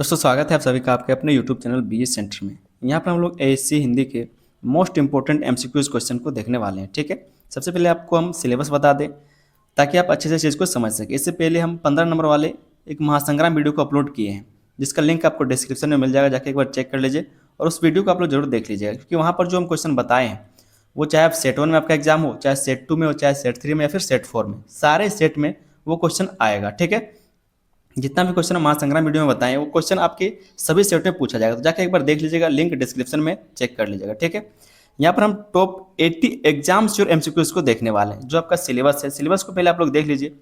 दोस्तों स्वागत है आप सभी का आपके अपने YouTube चैनल बीएस सेंटर में। यहाँ पर हम लोग एएससी हिंदी के मोस्ट इंपॉर्टेंट एमसीक्यूज क्वेश्चन को देखने वाले हैं। ठीक है, सबसे पहले आपको हम सिलेबस बता दें ताकि आप अच्छे से चीज़ को समझ सकें। इससे पहले हम 15 नंबर वाले एक महासंग्राम वीडियो को अपलोड किए हैं, जिसका लिंक आपको डिस्क्रिप्शन में मिल जाएगा, जाके एक बार चेक कर लीजिए और उस वीडियो को आप लोग जरूर देख लीजिएगा, क्योंकि वहाँ पर जो हम क्वेश्चन बताए हैं वो चाहे आप सेट 1 में आपका एग्जाम हो, चाहे सेट 2 में हो, चाहे सेट 3 में या फिर सेट 4 में, सारे सेट में वो क्वेश्चन आएगा। ठीक है, जितना भी क्वेश्चन हम महासंग्राम वीडियो में बताएं वो क्वेश्चन आपके सभी सेट में पूछा जाएगा, तो जाके एक बार देख लीजिएगा, लिंक डिस्क्रिप्शन में चेक कर लीजिएगा। ठीक है, यहाँ पर हम टॉप 80 एग्जाम्स और एमसीक्यूज को देखने वाले हैं। जो आपका सिलेबस है, सिलेबस को पहले आप लोग देख लीजिए।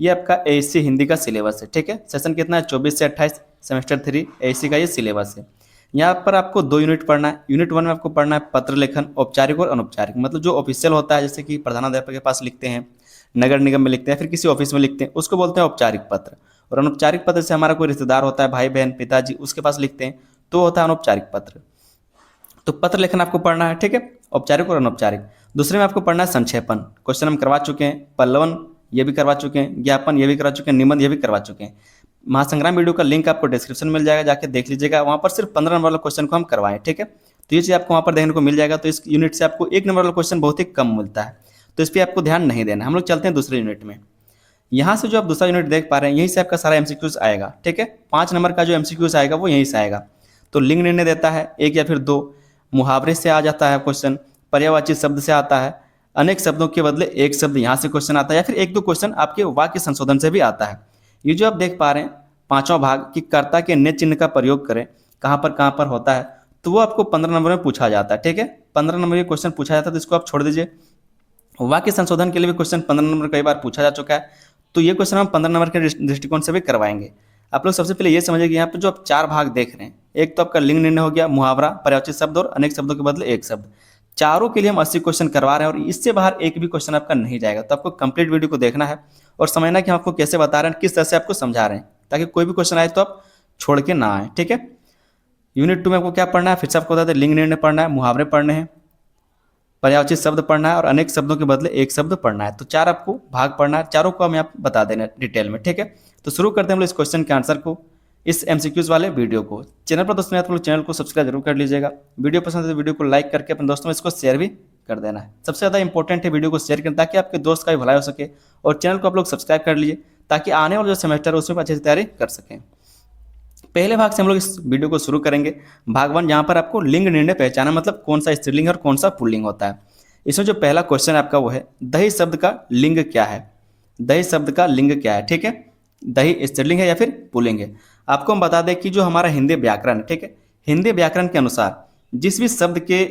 ये आपका एएससी हिंदी का सिलेबस है। ठीक है, सेशन कितना है 24 से 28, सेमेस्टर 3 एएससी का ये सिलेबस है। यहाँ पर आपको 2 यूनिट पढ़ना है। यूनिट 1 में आपको पढ़ना है पत्र लेखन, औपचारिक और अनौपचारिक, मतलब जो ऑफिशियल होता है, जैसे कि प्रधानाध्यापक के पास लिखते हैं, नगर निगम में लिखते हैं, फिर किसी ऑफिस में लिखते हैं, उसको बोलते हैं औपचारिक पत्र। और अनौपचारिक पत्र से हमारा कोई रिश्तेदार होता है, भाई बहन पिताजी, उसके पास लिखते हैं, तो होता है अनौपचारिक पत्र। तो पत्र लेखन आपको पढ़ना है। ठीक है, औपचारिक और अनौपचारिक। दूसरे में आपको पढ़ना है संक्षेपण, क्वेश्चन हम करवा चुके हैं, पल्लवन ये भी करवा चुके हैं, ज्ञापन ये भी करवा चुके हैं, निबंध ये भी करवा चुके हैं। महासंग्राम वीडियो का लिंक आपको डिस्क्रिप्शन में मिल जाएगा, जाके देख लीजिएगा। वहाँ पर सिर्फ 15 नंबर वाला क्वेश्चन को हम करवाएं। ठीक है, तो ये चीज़ आपको वहाँ पर देखने को मिल जाएगा। तो इस यूनिट से आपको 1 नंबर वाला क्वेश्चन बहुत ही कम मिलता है, तो इस पर आपको ध्यान नहीं देना। हम लोग चलते हैं दूसरे यूनिट में। यहाँ से जो आप दूसरा यूनिट देख पा रहे हैं, यहीं से आपका सारा एमसीक्यूज आएगा। ठीक है, 5 नंबर का जो एमसीक्यूज आएगा वो यहीं से आएगा। तो लिंग निर्णय देता है 1 या फिर 2, मुहावरे से आ जाता है क्वेश्चन, पर्यायवाची शब्द से आता है, अनेक शब्दों के बदले एक शब्द यहाँ से क्वेश्चन आता है, या फिर 1-2 क्वेश्चन आपके वाक्य संशोधन से भी आता है। ये जो आप देख पा रहे हैं पांचवा भाग कि कर्ता के ने चिन्ह का प्रयोग करें, कहाँ पर होता है, तो वो आपको 15 नंबर में पूछा जाता है। ठीक है, 15 नंबर के क्वेश्चन पूछा जाता है, तो इसको आप छोड़ दीजिए। वाक्य संशोधन के लिए भी क्वेश्चन 15 नंबर कई बार पूछा जा चुका है, तो ये क्वेश्चन हम 15 नंबर के दृष्टिकोण से भी करवाएंगे। आप लोग सबसे पहले ये समझिए कि यहाँ पे जो आप 4 भाग देख रहे हैं, एक तो आपका लिंग निर्णय हो गया, मुहावरा, पर्यायवाची शब्द और अनेक शब्दों के बदले एक शब्द, चारों के लिए हम 80 क्वेश्चन करवा रहे हैं, और इससे बाहर एक भी क्वेश्चन आपका नहीं जाएगा। तो आपको कंप्लीट वीडियो को देखना है और समझना कि हम आपको कैसे बता रहे हैं, किस तरह से आपको समझा रहे हैं, ताकि कोई भी क्वेश्चन आए तो आप छोड़ के ना आए। ठीक है, यूनिट 2 में आपको क्या पढ़ना है, फिर से आपको बता दें, लिंग निर्णय पढ़ना है, मुहावरे पढ़ने हैं, पर्यायवाची शब्द पढ़ना है और अनेक शब्दों के बदले एक शब्द पढ़ना है। तो 4 आपको भाग पढ़ना है, चारों को हमें आप बता देना डिटेल में। ठीक है, तो शुरू करते हैं हम लोग इस क्वेश्चन के आंसर को, इस एमसीक्यूज वाले वीडियो को। चैनल पर दोस्तों आप लोग चैनल को सब्सक्राइब जरूर कर लीजिएगा। वीडियो पसंद है तो वीडियो को लाइक करके अपने दोस्तों में इसको शेयर भी कर देना है। सबसे ज़्यादा इंपॉर्टेंट है वीडियो को शेयर करना, ताकि आपके दोस्त का भी भलाई हो सके, और चैनल को आप लोग सब्सक्राइब कर लीजिए, ताकि आने वाला जो सेमेस्टर है उसमें अच्छे से तैयारी कर सकें। पहले भाग से हम लोग इस वीडियो को शुरू करेंगे, भाग 1, जहाँ पर आपको लिंग निर्णय पहचाना, मतलब कौन सा स्त्रीलिंग है और कौन सा पुल्लिंग होता है। इसमें जो पहला क्वेश्चन आपका वो है, दही शब्द का लिंग क्या है। दही शब्द का लिंग क्या है। ठीक है, दही स्त्रीलिंग है या फिर पुल्लिंग है। आपको हम बता दें कि जो हमारा हिंदी व्याकरण है, ठीक है, हिंदी व्याकरण के अनुसार जिस भी शब्द के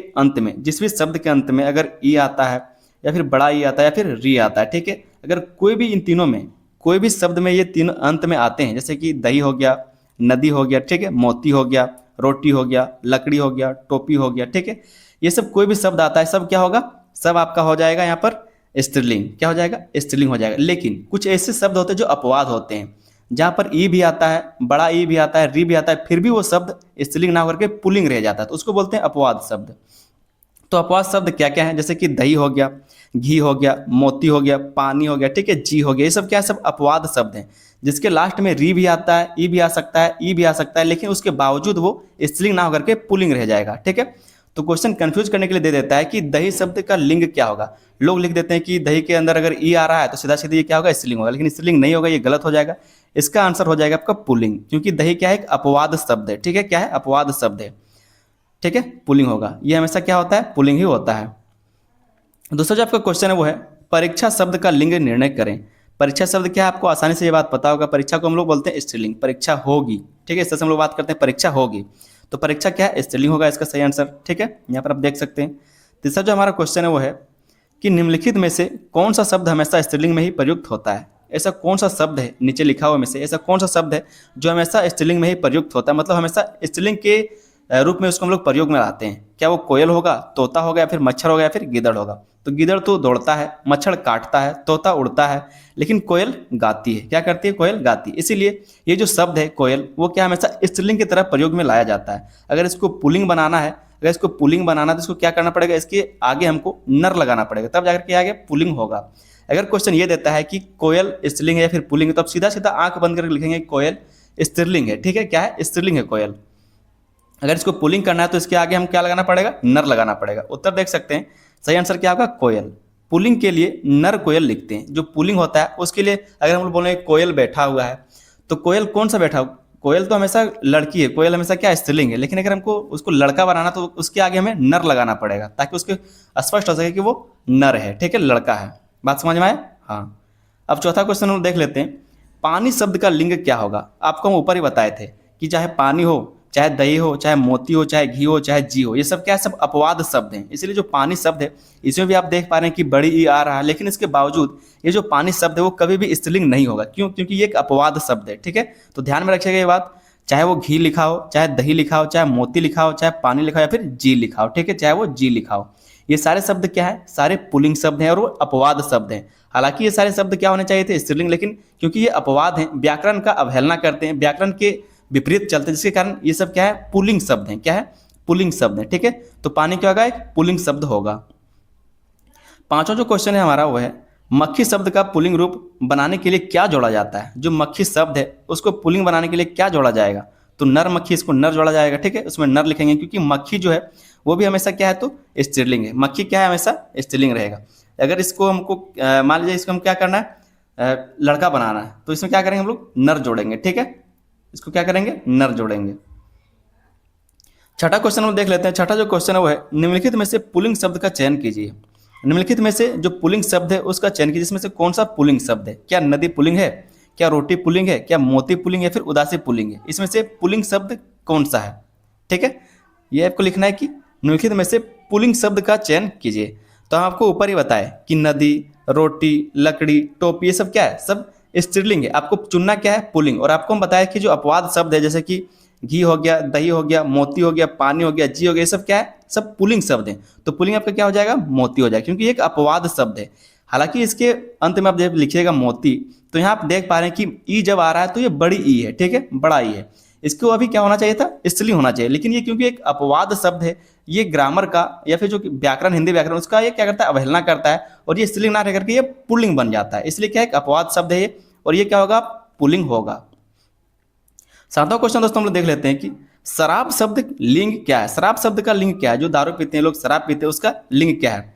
अंत में अगर ई आता है, या फिर बड़ा ई आता है, या फिर री आता है, ठीक है, अगर कोई भी इन तीनों में कोई भी शब्द में ये तीनों अंत में आते हैं, जैसे कि दही हो गया, नदी हो गया, ठीक है, मोती हो गया, रोटी हो गया, लकड़ी हो गया, टोपी हो गया, ठीक है, ये सब कोई भी शब्द आता है, सब क्या होगा, सब आपका हो जाएगा यहाँ पर स्त्रीलिंग। क्या हो जाएगा, स्त्रीलिंग हो जाएगा। लेकिन कुछ ऐसे शब्द होते हैं जो अपवाद होते हैं, जहाँ पर ई भी आता है, बड़ा ई भी आता है, री भी आता है, फिर भी वो शब्द स्त्रीलिंग ना होकर के पुल्लिंग रह जाता है, तो उसको बोलते हैं अपवाद शब्द। तो अपवाद शब्द क्या क्या है, जैसे कि दही हो गया, घी हो गया, मोती हो गया, पानी हो गया, ठीक है, जी हो गया, ये सब क्या है, सब अपवाद शब्द हैं, जिसके लास्ट में री भी आता है, ई भी आ सकता है, ई भी आ सकता है, लेकिन उसके बावजूद वो स्त्रीलिंग ना होकर के पुल्लिंग रह जाएगा। ठीक है, तो क्वेश्चन कंफ्यूज करने के लिए दे देता है कि दही शब्द का लिंग क्या होगा। लोग लिख देते हैं कि दही के अंदर अगर ई आ रहा है तो सीधा सीधा ये क्या होगा, स्त्रीलिंग होगा, लेकिन स्त्रीलिंग नहीं होगा, ये गलत हो जाएगा। इसका आंसर हो जाएगा आपका पुल्लिंग, क्योंकि दही क्या है, एक अपवाद शब्द है। ठीक है, क्या है, अपवाद शब्द है। ठीक है, पुल्लिंग होगा, ये हमेशा क्या होता है, पुल्लिंग ही होता है। दूसरा जो आपका क्वेश्चन है वो है, परीक्षा शब्द का लिंग निर्णय करें। परीक्षा शब्द क्या है, आपको आसानी से ये बात पता होगा, परीक्षा को हम लोग बोलते हैं स्त्रीलिंग, परीक्षा होगी। ठीक है, इस तरह से हम लोग बात करते हैं, परीक्षा होगी, तो परीक्षा क्या है, स्त्रीलिंग होगा, इसका सही आंसर। ठीक है, यहाँ पर आप देख सकते हैं। तीसरा जो हमारा क्वेश्चन है वो है कि निम्नलिखित में से कौन सा शब्द हमेशा स्त्रीलिंग में ही प्रयुक्त होता है। ऐसा कौन सा शब्द है, नीचे लिखा हुआ में से ऐसा कौन सा शब्द है जो हमेशा स्त्रीलिंग में ही प्रयुक्त होता है, मतलब हमेशा स्त्रीलिंग के रूप में उसको हम लोग प्रयोग में लाते हैं। क्या वो कोयल होगा, तोता होगा, या फिर मच्छर होगा, या फिर गिदड़ होगा। तो गिदड़ तो दौड़ता है, मच्छर काटता है, तोता उड़ता है, लेकिन कोयल गाती है। क्या करती है, कोयल गाती है। इसीलिए ये जो शब्द है कोयल, वो क्या हमेशा स्त्रीलिंग की तरह प्रयोग में लाया जाता है। अगर इसको पुल्लिंग बनाना है, तो इसको क्या करना पड़ेगा, इसके आगे हमको नर लगाना पड़ेगा, तब जाकर के आगे पुल्लिंग होगा। अगर क्वेश्चन ये देता है कि कोयल स्त्रीलिंग है या फिर पुल्लिंग है, तो आप सीधा सीधा आंख बंद करके लिखेंगे कोयल स्त्रीलिंग है, ठीक है, क्या है, स्त्रीलिंग है कोयल। अगर इसको पुलिंग करना है तो इसके आगे हम क्या लगाना पड़ेगा, नर लगाना पड़ेगा। उत्तर देख सकते हैं, सही आंसर क्या होगा, कोयल। पुलिंग के लिए नर कोयल लिखते हैं। जो पुलिंग होता है उसके लिए अगर हम लोग बोले कोयल बैठा हुआ है, तो कोयल कौन सा बैठा हुआ, कोयल तो हमेशा लड़की है, कोयल हमेशा क्या, स्त्रीलिंग है। लेकिन अगर हमको उसको लड़का बनाना तो उसके आगे हमें नर लगाना पड़ेगा, ताकि उसके स्पष्ट हो सके कि वो नर है, ठीक है, लड़का है। बात समझ में आए? हाँ। अब चौथा क्वेश्चन हम देख लेते हैं, पानी शब्द का लिंग क्या होगा। आपको हम ऊपर ही बताए थे कि चाहे पानी हो, चाहे दही हो, चाहे मोती हो, चाहे घी हो, चाहे जी हो, ये सब क्या है, सब अपवाद शब्द हैं। इसलिए जो पानी शब्द है इसमें भी आप देख पा रहे हैं कि बड़ी ई आ रहा है, लेकिन इसके बावजूद ये जो पानी शब्द है वो कभी भी स्त्रीलिंग नहीं होगा। क्यों? क्योंकि ये एक अपवाद शब्द है, ठीक है। तो ध्यान में रखिएगा ये बात, चाहे वो घी लिखा हो, चाहे दही लिखा हो, चाहे मोती लिखा हो, चाहे पानी लिखा हो, या फिर जी लिखा हो, ठीक है, चाहे वो जी लिखा हो, ये सारे शब्द क्या है, सारे पुल्लिंग शब्द हैं और वो अपवाद शब्द हैं। हालांकि ये सारे शब्द क्या होने चाहिए थे, स्त्रीलिंग, लेकिन क्योंकि ये अपवाद हैं, व्याकरण का अवहेलना करते हैं, व्याकरण के विपरीत चलते हैं, जिसके कारण ये सब क्या है, पुल्लिंग शब्द हैं। क्या है, पुल्लिंग शब्द हैं, ठीक है। तो पानी क्या होगा, एक पुल्लिंग शब्द होगा। पांचवा जो क्वेश्चन है हमारा वो है, मक्खी शब्द का पुल्लिंग रूप बनाने के लिए क्या जोड़ा जाता है। जो मक्खी शब्द है उसको पुल्लिंग बनाने के लिए क्या जोड़ा जाएगा, तो नर मक्खी, इसको नर जोड़ा जाएगा, ठीक है, उसमें नर लिखेंगे, क्योंकि मक्खी जो है वो भी हमेशा क्या है, तो स्त्रीलिंग है। मक्खी क्या है, हमेशा स्त्रीलिंग रहेगा। अगर इसको हमको मान लीजिए इसको हम क्या करना है, लड़का बनाना है, तो इसमें क्या करेंगे हम लोग, नर जोड़ेंगे, ठीक है, इसको क्या करेंगे, नर जोड़ेंगे। छठा क्वेश्चन हम देख लेते हैं। छठा जो क्वेश्चन है वो है, निम्नलिखित में से पुल्लिंग शब्द का चयन कीजिए। निम्नलिखित में से जो पुल्लिंग शब्द है उसका चयन कीजिए, जिसमें से कौन सा पुल्लिंग शब्द है। क्या नदी पुल्लिंग है, क्या रोटी पुल्लिंग है, क्या मोती पुल्लिंग है, फिर उदासी पुल्लिंग है। इसमें से पुल्लिंग शब्द कौन सा है, ठीक है, ये आपको लिखना है कि निम्नलिखित में से पुल्लिंग शब्द का चयन कीजिए। तो हम आपको ऊपर ही बताए कि नदी, रोटी, लकड़ी, टोपी, ये सब क्या है, सब स्त्रीलिंग है। आपको चुनना क्या है, पुल्लिंग। और आपको हम बताया कि जो अपवाद शब्द है, जैसे कि घी हो गया, दही हो गया, मोती हो गया, पानी हो गया, जी हो गया, ये सब क्या है, सब पुल्लिंग शब्द हैं। तो पुल्लिंग आपका क्या हो जाएगा, मोती हो जाएगा, क्योंकि एक अपवाद शब्द है। हालांकि इसके अंत में आप जब लिखिएगा मोती, तो यहाँ आप देख पा रहे हैं कि ई जब आ रहा है तो ये बड़ी ई है, ठीक है, बड़ा ई है। इसको अभी क्या होना चाहिए था, स्त्रीलिंग होना चाहिए, लेकिन ये क्योंकि एक अपवाद शब्द है, ये ग्रामर का या फिर जो व्याकरण, हिंदी व्याकरण, उसका ये क्या करता है, अवहेलना करता है, और ये स्त्रीलिंग ना रह करके ये पुल्लिंग बन जाता है। इसलिए क्या है, एक अपवाद शब्द है ये, और ये क्या होगा, पुल्लिंग होगा। सातवां क्वेश्चन दोस्तों हम लोग देख लेते हैं कि शराब शब्द लिंग क्या है। शराब शब्द का लिंग क्या है, जो दारू पीते हैं लोग, शराब पीते हैं, उसका लिंग क्या है,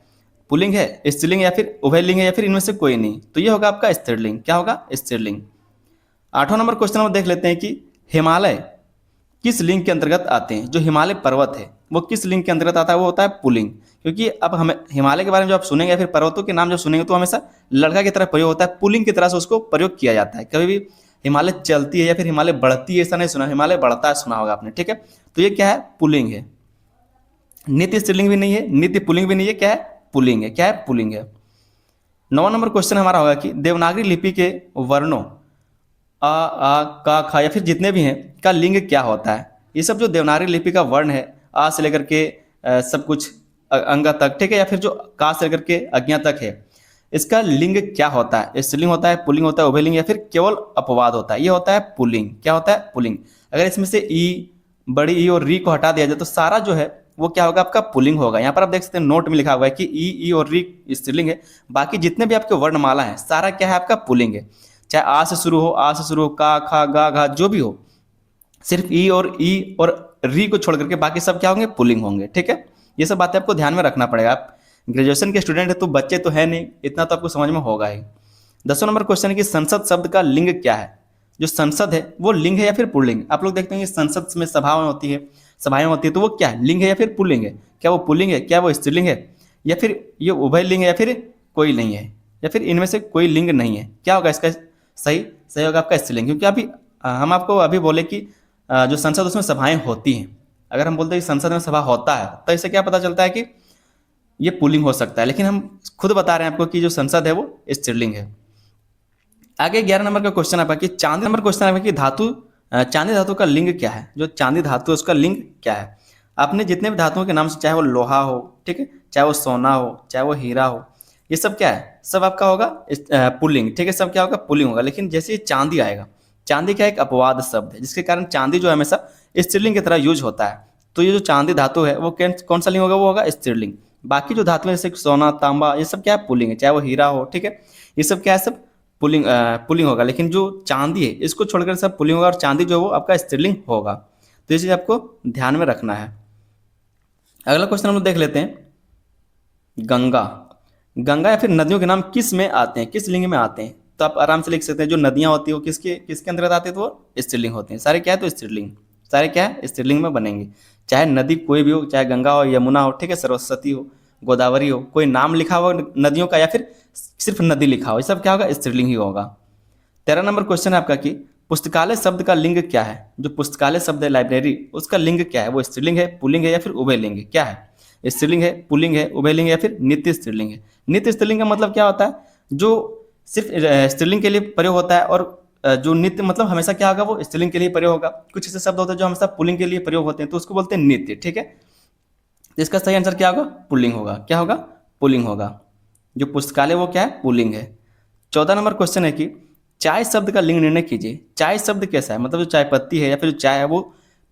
पुल्लिंग है, स्त्रीलिंग, या फिर उभयलिंग है, या फिर इनमें से कोई नहीं। तो ये होगा आपका स्त्रीलिंग। क्या होगा, स्त्रीलिंग। आठवां नंबर क्वेश्चन हम देख लेते हैं कि हिमालय किस लिंग के अंतर्गत आते हैं। जो हिमालय पर्वत है वो किस लिंग के अंतर्गत आता है, वो होता है पुल्लिंग। क्योंकि अब हमें हिमालय के बारे में जो आप सुनेंगे या फिर पर्वतों के नाम जब सुनेंगे तो हमेशा लड़का की तरह प्रयोग होता है, पुल्लिंग की तरह से उसको प्रयोग किया जाता है। कभी भी हिमालय चलती है या फिर हिमालय बढ़ती है ऐसा नहीं सुना, हिमालय बढ़ता है सुना होगा आपने, ठीक है। तो ये क्या है, पुल्लिंग है। नित्य स्त्रीलिंग भी नहीं है, नित्य पुल्लिंग भी नहीं है, क्या है, पुल्लिंग है। क्या है, पुल्लिंग है। 9वां नंबर क्वेश्चन हमारा होगा कि देवनागरी लिपि के वर्णों आ का, खा, या फिर जितने भी हैं का लिंग क्या होता है। ये सब जो देवनागरी लिपि का वर्ण है, आ से लेकर के सब कुछ अंगा तक, ठीक है, या फिर जो का से लेकर के अज्ञा तक है, इसका लिंग क्या होता है, स्त्रीलिंग होता है, पुल्लिंग होता है, उभयलिंग, या फिर केवल अपवाद होता है। ये होता है पुल्लिंग। क्या होता है, पुल्लिंग। अगर इसमें से ई, बड़ी ई और री को हटा दिया जाए तो सारा जो है वो क्या होगा, आपका पुल्लिंग होगा। यहाँ पर आप देख सकते हैं नोट में लिखा हुआ है कि ई और री स्त्रीलिंग है, बाकी जितने भी आपके वर्णमाला है सारा क्या है, आपका पुल्लिंग है। चाहे आ से शुरू हो, आ से शुरू हो, का, खा, गा, घा, जो भी हो, सिर्फ ई और री को छोड़ करके बाकी सब क्या होंगे, पुल्लिंग होंगे, ठीक है। ये सब बातें आपको ध्यान में रखना पड़ेगा। आप ग्रेजुएशन के स्टूडेंट है तो बच्चे तो है नहीं, इतना तो आपको समझ में होगा ही। 10वां नंबर क्वेश्चन है कि संसद शब्द का लिंग क्या है। जो संसद है वो लिंग है या फिर पुल्लिंग। आप लोग देखते हैं कि संसद में सभाएं होती है, तो वो क्या है, लिंग है या फिर पुल्लिंग है। क्या वो पुल्लिंग है, क्या वो स्त्रीलिंग है, या फिर ये उभय लिंग है, या फिर कोई नहीं है, या फिर इनमें से कोई लिंग नहीं है। क्या होगा इसका सही होगा आपका स्त्रीलिंग। क्योंकि अभी हम आपको अभी बोले कि जो संसद उसमें सभाएं होती हैं, अगर हम बोलते हैं कि संसद में सभा होता है तो इससे क्या पता चलता है कि ये पुल्लिंग हो सकता है, लेकिन हम खुद बता रहे हैं आपको कि जो संसद है वो स्त्रीलिंग है। आगे 11 नंबर का क्वेश्चन आपका कि चांदी नंबर क्वेश्चन आपका कि चांदी धातु का लिंग क्या है। जो चांदी धातु है उसका लिंग क्या है। आपने जितने भी धातुओं के नाम से, चाहे वो लोहा हो, ठीक है, चाहे वो सोना हो, चाहे वो हीरा हो, ये सब क्या है, सब आपका होगा पुल्लिंग, ठीक है, सब क्या होगा, पुल्लिंग होगा। लेकिन जैसे ही चांदी आएगा, चांदी क्या एक अपवाद शब्द है, जिसके कारण चांदी जो है हमेशा स्त्रीलिंग की तरह यूज होता है। तो ये जो चांदी धातु है वो कौन सा लिंग होगा, वो होगा स्त्रीलिंग। बाकी जो धातु है जैसे सोना, तांबा, ये सब क्या है, पुल्लिंग है। चाहे वो हीरा हो, ठीक है, ये सब क्या है, सब पुल्लिंग होगा, लेकिन जो चांदी है इसको छोड़कर सब पुल्लिंग होगा और चांदी जो है वो आपका स्त्रीलिंग होगा। तो ये चीज़ आपको ध्यान में रखना है। अगला क्वेश्चन हम लोग देख लेते हैं, गंगा। गंगा या फिर नदियों के नाम किस में आते हैं, किस लिंग में आते हैं? तो आप आराम से लिख सकते हैं, जो नदियां होती है वो किसके किसके अंतर्गत आते हैं, तो वो स्त्रीलिंग होते हैं। सारे क्या है, तो स्त्रीलिंग, सारे क्या है, स्त्रीलिंग में बनेंगे। चाहे नदी कोई भी हो, चाहे गंगा हो, यमुना हो, ठीक है, सरस्वती हो, गोदावरी हो, कोई नाम लिखा हुआ नदियों का या फिर सिर्फ नदी लिखा हो, ये सब क्या होगा, स्त्रीलिंग ही होगा। 13 नंबर क्वेश्चन है आपका कि पुस्तकालय शब्द का लिंग क्या है? जो पुस्तकालय शब्द है, लाइब्रेरी, उसका लिंग क्या है? वो स्त्रीलिंग है, पुल्लिंग है या फिर उभयलिंग है? क्या है? स्त्रीलिंग है, पुल्लिंग है, उभयलिंग है या फिर नित्य स्त्रीलिंग है? नित्य स्त्रीलिंग का मतलब क्या होता है? जो सिर्फ स्त्रीलिंग के लिए प्रयोग होता है, और जो नित्य मतलब हमेशा क्या होगा, वो स्त्रीलिंग के लिए प्रयोग होगा। कुछ ऐसे शब्द होते हैं जो हमेशा पुल्लिंग के लिए प्रयोग होते हैं, तो उसको बोलते हैं नित्य, ठीक है। तो इसका सही आंसर क्या होगा, पुल्लिंग होगा। क्या होगा, पुल्लिंग होगा। जो पुस्तकालय वो क्या है, पुल्लिंग है। 14 नंबर क्वेश्चन है कि चाय शब्द का लिंग निर्णय कीजिए। चाय शब्द कैसा है, मतलब जो चाय पत्ती है या फिर जो चाय है वो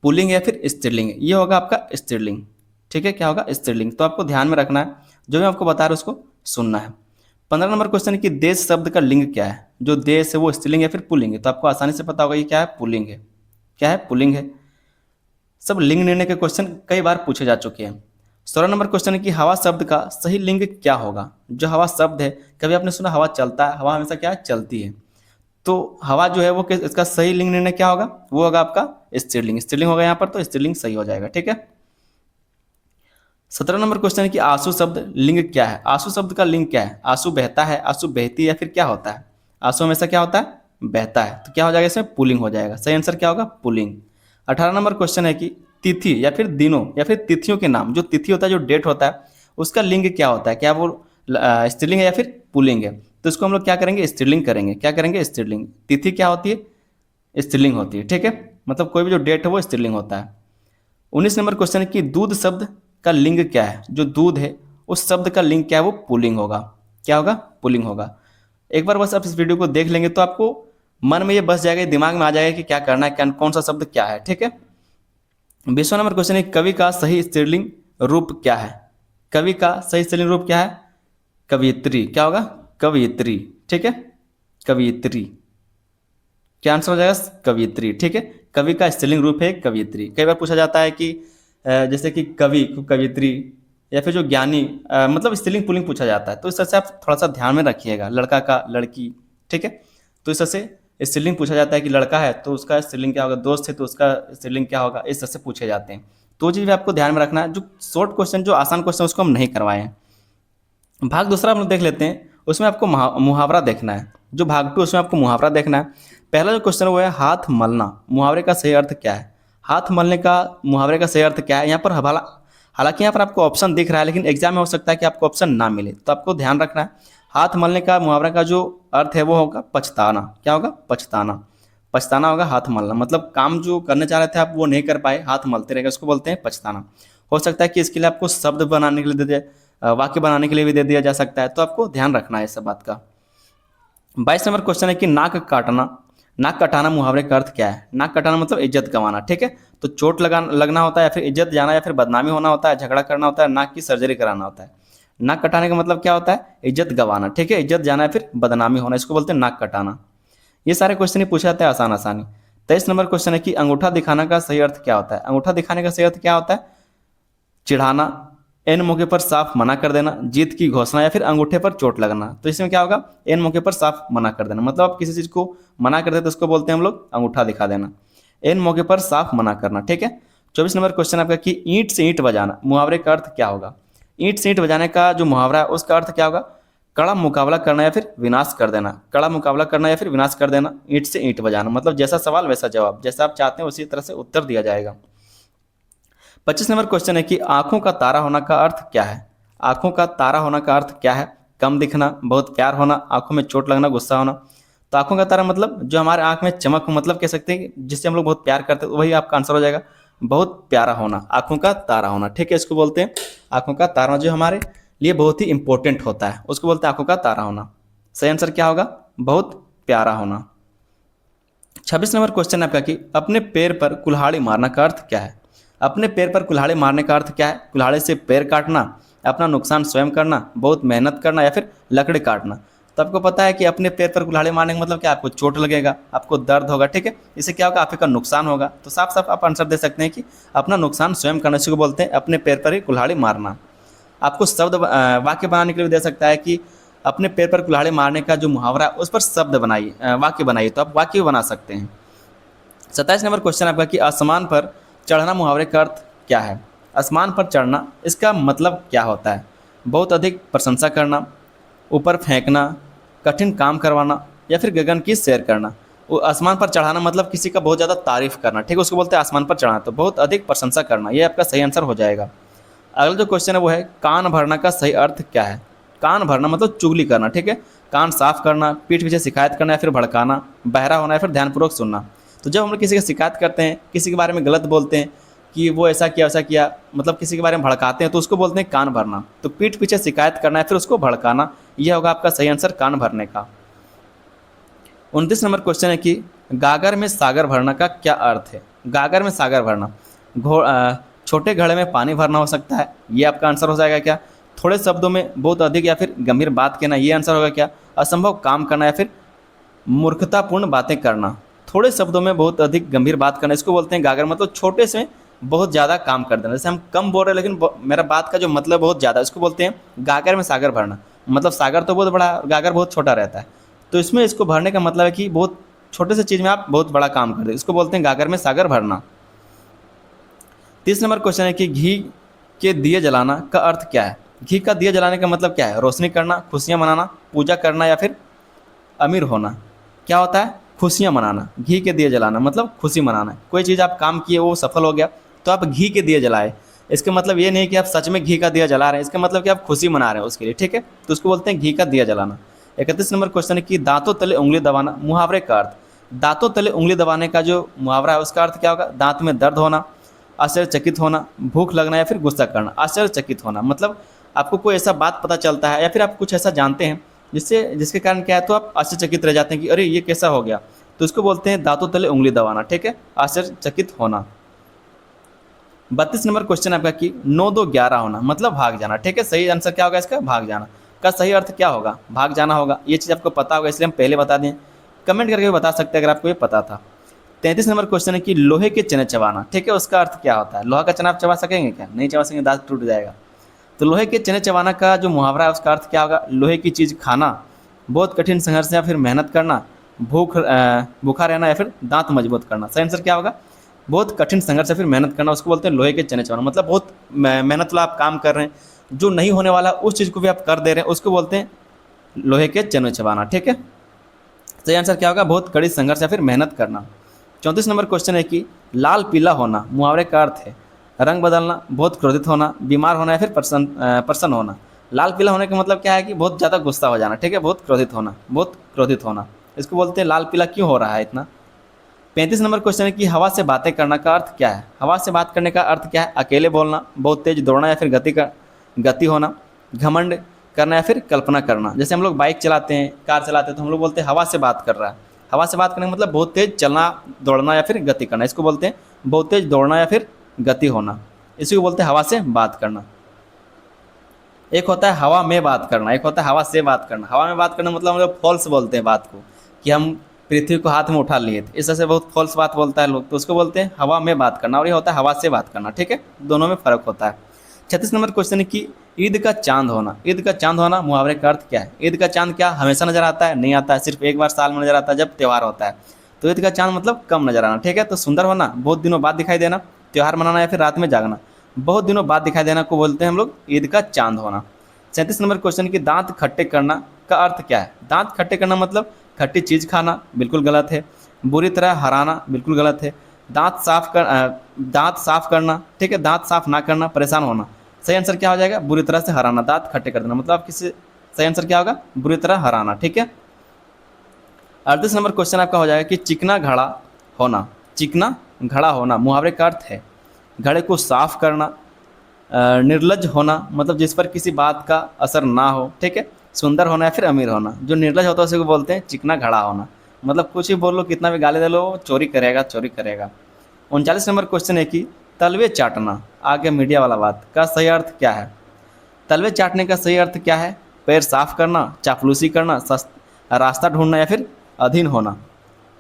पुल्लिंग है या फिर स्त्रीलिंग है? ये होगा आपका स्त्रीलिंग, ठीक है। क्या होगा, स्त्रीलिंग। तो आपको ध्यान में रखना है, जो मैं आपको बता रहा हूँ उसको सुनना है। 15 नंबर क्वेश्चन है कि देश शब्द का लिंग क्या है? जो देश है वो स्त्रीलिंग या फिर पुल्लिंग है? तो आपको आसानी से पता होगा ये क्या है, पुल्लिंग है। क्या है, पुल्लिंग है। सब लिंग निर्णय के क्वेश्चन कई बार पूछे जा चुके हैं। 16 नंबर क्वेश्चन है कि हवा शब्द का सही लिंग क्या होगा? जो हवा शब्द है, कभी आपने सुना हवा चलता है? हवा हमेशा क्या है, चलती है। तो हवा जो है वो इसका सही लिंग निर्णय क्या होगा? वो होगा आपका स्त्रीलिंग। स्त्रीलिंग होगा यहाँ पर, तो स्त्रीलिंग सही हो जाएगा, ठीक है। 17 नंबर क्वेश्चन है कि आंसू शब्द लिंग क्या है? आंसू शब्द का लिंग क्या है? आंसू बहता है, आंसू बहती है या फिर क्या होता है? आंसू हमेशा क्या होता है, बहता है। तो क्या हो जाएगा, इसमें पुलिंग हो जाएगा। सही आंसर क्या होगा, पुलिंग। 18 नंबर क्वेश्चन है कि तिथि या फिर दिनों या फिर तिथियों के नाम, जो तिथि होता है, जो डेट होता है, उसका लिंग क्या होता है? क्या वो स्त्रीलिंग है या फिर पुलिंग है? तो इसको हम लोग क्या करेंगे, स्त्रीलिंग करेंगे। क्या करेंगे, स्त्रीलिंग। तिथि क्या होती है, स्त्रीलिंग होती है, ठीक है। मतलब कोई भी जो डेट है वो स्त्रीलिंग होता है। 19 नंबर क्वेश्चन है कि दूध शब्द का लिंग क्या है? जो दूध है उस शब्द का लिंग क्या है? वो पुल्लिंग होगा। क्या होगा, पुल्लिंग होगा। एक बार बस आप इस वीडियो को देख लेंगे तो आपको मन में ये बस जाएगा, दिमाग में आ जाएगा कि क्या करना है, क्या कौन सा शब्द क्या है, ठीक है। 20वां नंबर क्वेश्चन है कवि का सही स्त्रीलिंग रूप क्या है? कवि का सही स्त्रीलिंग रूप क्या है? कवियत्री। क्या होगा, कवियत्री, ठीक है, कवियत्री। क्या आंसर हो जाएगा, कवियत्री, ठीक है। कवि का स्त्रीलिंग रूप है कवियत्री। कई बार पूछा जाता है कि जैसे कि कवि को कवियत्री, या फिर जो ज्ञानी, मतलब स्त्रीलिंग पुल्लिंग पूछा जाता है। तो इस तरह से आप थोड़ा सा ध्यान में रखिएगा। लड़का का लड़की, ठीक है। तो इस तरह से स्त्रीलिंग पूछा जाता है कि लड़का है तो उसका स्त्रीलिंग क्या होगा, दोस्त है तो उसका स्त्रीलिंग क्या होगा, इस तरह से पूछे जाते हैं। तो चीज़ भी आपको ध्यान में रखना है। जो शॉर्ट क्वेश्चन, जो आसान क्वेश्चन, उसको हम नहीं करवाए हैं। भाग दूसरा हम लोग देख लेते हैं, उसमें आपको मुहावरा देखना है। जो भाग 2 उसमें आपको मुहावरा देखना है। पहला जो क्वेश्चन है वो है हाथ मलना। मुहावरे का सही अर्थ क्या है? हाथ मलने का मुहावरे का सही अर्थ क्या है? यहाँ पर हालांकि यहाँ पर आपको ऑप्शन दिख रहा है, लेकिन एग्जाम में हो सकता है कि आपको ऑप्शन ना मिले, तो आपको ध्यान रखना है। हाथ मलने का मुहावरा का जो अर्थ है वो होगा पछताना। क्या होगा, पछताना। पछताना होगा हाथ मलना। मतलब काम जो करने चाह रहे थे आप वो नहीं कर पाए, हाथ मलते रहेगा, उसको बोलते हैं पछताना। हो सकता है कि इसके लिए आपको शब्द बनाने के लिए दे दिया, वाक्य बनाने के लिए भी दे दिया जा सकता है, तो आपको ध्यान रखना है इस सब बात का। 22 नंबर क्वेश्चन है कि नाक काटना। नाक कटाना मुहावरे का अर्थ क्या है? नाक कटाना मतलब इज्जत गंवाना, ठीक है। तो चोट लगना होता है, या फिर इज्जत जाना, या फिर बदनामी होना होता है, झगड़ा करना होता है, नाक की सर्जरी कराना होता है। नाक कटाने का मतलब क्या होता है, इज्जत गंवाना, ठीक है। इज्जत जाना या फिर बदनामी होना, इसको बोलते हैं नाक कटाना। ये सारे क्वेश्चन ही पूछे जाते हैं आसान आसानी। 23 नंबर क्वेश्चन है कि अंगूठा दिखाना का सही अर्थ क्या होता है? अंगूठा दिखाने का सही अर्थ क्या होता है? चिढ़ाना, एन मौके पर साफ मना कर देना, जीत की घोषणा, या फिर अंगूठे पर चोट लगना। तो इसमें क्या होगा, एन मौके पर साफ मना कर देना। मतलब आप किसी चीज को मना कर देते तो उसको बोलते हैं हम लोग अंगूठा दिखा देना। एन मौके पर साफ मना करना, ठीक है। 24 नंबर क्वेश्चन आपका कि ईंट से ईंट बजाना, मुहावरे का अर्थ क्या होगा? ईंट से ईंट बजाने का जो मुहावरा है उसका अर्थ क्या होगा? कड़ा मुकाबला करना या फिर विनाश कर देना। कड़ा मुकाबला करना या फिर विनाश कर देना, ईंट से ईंट बजाना। मतलब जैसा सवाल वैसा जवाब, जैसा आप चाहते हैं उसी तरह से उत्तर दिया जाएगा। 25 नंबर क्वेश्चन है कि आंखों का तारा होना का अर्थ क्या है? आंखों का तारा होना का अर्थ क्या है? कम दिखना, बहुत प्यार होना, आंखों में चोट लगना, गुस्सा होना। तो आंखों का तारा मतलब जो हमारे आंख में चमक हो, मतलब कह सकते हैं जिससे हम लोग बहुत प्यार करते हैं, तो वही आपका आंसर हो जाएगा, बहुत प्यारा होना, आंखों का तारा होना, ठीक है। इसको बोलते हैं आंखों का तारा, जो हमारे लिए बहुत ही इंपॉर्टेंट होता है, उसको बोलते हैं आंखों का तारा होना। सही आंसर क्या होगा, बहुत प्यारा होना। 26 नंबर क्वेश्चन है आपका कि अपने पैर पर कुल्हाड़ी मारना का अर्थ क्या है? अपने पैर पर कुल्हाड़ी मारने का अर्थ क्या है? कुल्हाड़ी से पैर काटना, अपना नुकसान स्वयं करना, बहुत मेहनत करना, या फिर लकड़ी काटना। तो आपको पता है कि अपने पैर पर कुल्हाड़ी मारने का मतलब क्या, आपको चोट लगेगा, आपको दर्द होगा, ठीक है। इससे क्या होगा, आपका नुकसान होगा। तो साफ साफ आप आंसर दे सकते हैं कि अपना नुकसान स्वयं करना, इसी को बोलते हैं अपने पैर पर ही कुल्हाड़ी मारना। आपको शब्द वाक्य बनाने के लिए भी दे सकता है कि अपने पैर पर कुल्हाड़ी मारने का जो मुहावरा है उस पर शब्द बनाइए, वाक्य बनाइए, तो आप वाक्य भी बना सकते हैं। 27 नंबर क्वेश्चन आपका कि आसमान पर चढ़ना मुहावरे का अर्थ क्या है। आसमान पर चढ़ना, इसका मतलब क्या होता है। बहुत अधिक प्रशंसा करना, ऊपर फेंकना, कठिन काम करवाना, या फिर गगन की सैर करना। वो आसमान पर चढ़ाना मतलब किसी का बहुत ज़्यादा तारीफ करना, ठीक है, उसको बोलते हैं आसमान पर चढ़ाना। तो बहुत अधिक प्रशंसा करना, ये आपका सही आंसर हो जाएगा। अगला जो क्वेश्चन है वो है कान भरना का सही अर्थ क्या है। कान भरना मतलब चुगली करना, ठीक है, कान साफ करना, पीठ पीछे शिकायत करना या फिर भड़काना, बहरा होना या फिर ध्यानपूर्वक सुनना। तो जब हम लोग किसी की शिकायत करते हैं, किसी के बारे में गलत बोलते हैं कि वो ऐसा किया वैसा किया, मतलब किसी के बारे में भड़काते हैं, तो उसको बोलते हैं कान भरना। तो पीठ पीछे शिकायत करना है फिर उसको भड़काना, यह होगा आपका सही आंसर कान भरने का। 29 नंबर क्वेश्चन है कि गागर में सागर भरना का क्या अर्थ है। गागर में सागर भरना, छोटे घड़े में पानी भरना हो सकता है, ये आपका आंसर हो जाएगा क्या। थोड़े शब्दों में बहुत अधिक या फिर गंभीर बात कहना, ये आंसर होगा क्या। असंभव काम करना या फिर मूर्खतापूर्ण बातें करना। थोड़े शब्दों में बहुत अधिक गंभीर बात करना, इसको बोलते हैं गागर, मतलब छोटे से बहुत ज़्यादा काम कर देना। जैसे हम कम बोल रहे हैं लेकिन मेरा बात का जो मतलब बहुत ज़्यादा, इसको बोलते हैं गागर में सागर भरना। मतलब सागर तो बहुत बड़ा, गागर बहुत छोटा रहता है, तो इसमें इसको भरने का मतलब है कि बहुत छोटे से चीज़ में आप बहुत बड़ा काम कर दे, इसको बोलते हैं गागर में सागर भरना। 30 नंबर क्वेश्चन है कि घी के दिए जलाना का अर्थ क्या है। घी का दिया जलाने का मतलब क्या है। रोशनी करना, खुशियाँ मनाना, पूजा करना या फिर अमीर होना। क्या होता है, खुशियाँ मनाना। घी के दिए जलाना मतलब खुशी मनाना। कोई चीज़ आप काम किए वो सफल हो गया तो आप घी के दिए जलाए, इसका मतलब ये नहीं कि आप सच में घी का दिया जला रहे हैं, इसका मतलब कि आप खुशी मना रहे हैं उसके लिए, ठीक है, तो उसको बोलते हैं घी का दिया जलाना। 31 नंबर क्वेश्चन है कि दांतों तले उंगली दबाना मुहावरे का अर्थ। दांतों तले उंगली दबाने का जो मुहावरा है उसका अर्थ क्या होगा। दांत में दर्द होना, आश्चर्यचकित होना, भूख लगना या फिर गुस्सा करना। आश्चर्यचकित होना मतलब आपको कोई ऐसा बात पता चलता है या फिर आप कुछ ऐसा जानते हैं जिसके कारण क्या है, तो आप आश्चर्यचकित रह जाते हैं कि अरे ये कैसा हो गया, तो इसको बोलते हैं दांतों तले उंगली दबाना, ठीक है, आश्चर्यचकित होना। 32 नंबर क्वेश्चन आपका कि 9 2 11 होना मतलब भाग जाना, ठीक है, सही आंसर क्या होगा इसका, भाग जाना का सही अर्थ क्या होगा, भाग जाना होगा। ये चीज़ आपको पता होगा इसलिए हम पहले बता दें, कमेंट करके भी बता सकते हैं अगर आपको ये पता था। 33 नंबर क्वेश्चन है कि लोहे के चने चबाना, ठीक है, उसका अर्थ क्या होता है। लोहा का चना आप चबा सकेंगे क्या, नहीं चबा सकेंगे, दांत टूट जाएगा। तो लोहे के चने चबाना का जो मुहावरा है उसका अर्थ क्या होगा। लोहे की चीज़ खाना, बहुत कठिन संघर्ष या फिर मेहनत करना, भूखा रहना या फिर दांत मजबूत करना। सही आंसर क्या होगा, बहुत कठिन संघर्ष या फिर मेहनत करना, उसको बोलते हैं लोहे के चने चबाना। मतलब बहुत मेहनत वाला आप काम कर रहे हैं, जो नहीं होने वाला उस चीज़ को भी आप कर दे रहे हैं, उसको बोलते हैं लोहे के चने चबाना, ठीक है। सही आंसर क्या होगा, बहुत कड़ी संघर्ष या फिर मेहनत करना। 34 नंबर क्वेश्चन है कि लाल पीला होना मुहावरे का अर्थ है। रंग बदलना, बहुत क्रोधित होना, बीमार होना या फिर प्रसन्न होना। लाल पीला होने का मतलब क्या है कि बहुत ज़्यादा गुस्सा हो जाना, ठीक है, बहुत क्रोधित होना, बहुत क्रोधित होना, इसको बोलते हैं लाल पीला क्यों हो रहा है इतना। 35 नंबर क्वेश्चन है कि हवा से बातें करना का अर्थ क्या है। हवा से बात करने का अर्थ क्या है। अकेले बोलना, बहुत तेज दौड़ना या फिर गति होना, घमंड करना या फिर कल्पना करना। जैसे हम लोग बाइक चलाते हैं, कार चलाते हैं, तो हम लोग बोलते हैं हवा से बात कर रहा है। हवा से बात करने का मतलब बहुत तेज चलना, दौड़ना या फिर गति करना, इसको बोलते हैं बहुत तेज दौड़ना या फिर गति होना, इसी को बोलते हैं हवा से बात करना। एक होता है हवा में बात करना, एक होता है हवा से बात करना। हवा में बात करना मतलब हम लोग फॉल्स बोलते हैं बात को, कि हम पृथ्वी को हाथ में उठा लिए थे, इस तरह से बहुत फॉल्स बात बोलता है लोग, तो उसको बोलते हैं हवा में बात करना। और ये होता है हवा से बात करना, ठीक है, दोनों में फ़र्क होता है। 36 नंबर क्वेश्चन है कि ईद का चांद होना। ईद का चांद होना मुहावरे का अर्थ क्या है। ईद का चांद क्या हमेशा नजर आता है, नहीं आता है, सिर्फ एक बार साल में नजर आता है जब त्यौहार होता है। तो ईद का चांद मतलब कम नजर आना, ठीक है। तो सुंदर होना, बहुत दिनों बाद दिखाई देना, त्यौहार मनाना या फिर रात में जागना, बहुत दिनों बाद दिखाई देना को बोलते हैं हम लोग ईद का चांद होना। 37 नंबर क्वेश्चन की दांत खट्टे करना का अर्थ क्या है। दांत खट्टे करना मतलब खट्टी चीज़ खाना, बिल्कुल गलत है। बुरी तरह हराना, बिल्कुल गलत है। दांत साफ करना, ठीक है, दांत साफ ना करना, परेशान होना। सही आंसर क्या हो जाएगा, बुरी तरह से हराना, दांत खट्टे कर देना, मतलब आप किसी, सही आंसर क्या होगा, बुरी तरह हराना, ठीक है। 38 नंबर क्वेश्चन आपका हो जाएगा कि चिकना घड़ा होना। चिकना घड़ा होना मुहावरे का अर्थ है घड़े को साफ करना, निर्लज होना मतलब जिस पर किसी बात का असर ना हो, ठीक है, सुंदर होना या फिर अमीर होना। जो निर्लज होता है उसी को बोलते हैं चिकना घड़ा होना, मतलब कुछ ही बोल लो, कितना भी गाली दे लो, चोरी करेगा चोरी करेगा। 39 नंबर क्वेश्चन है कि तलवे चाटना, आगे मीडिया वाला बात, का सही अर्थ क्या है। तलवे चाटने का सही अर्थ क्या है। पैर साफ करना, चापलूसी करना, रास्ता ढूंढना या फिर अधीन होना।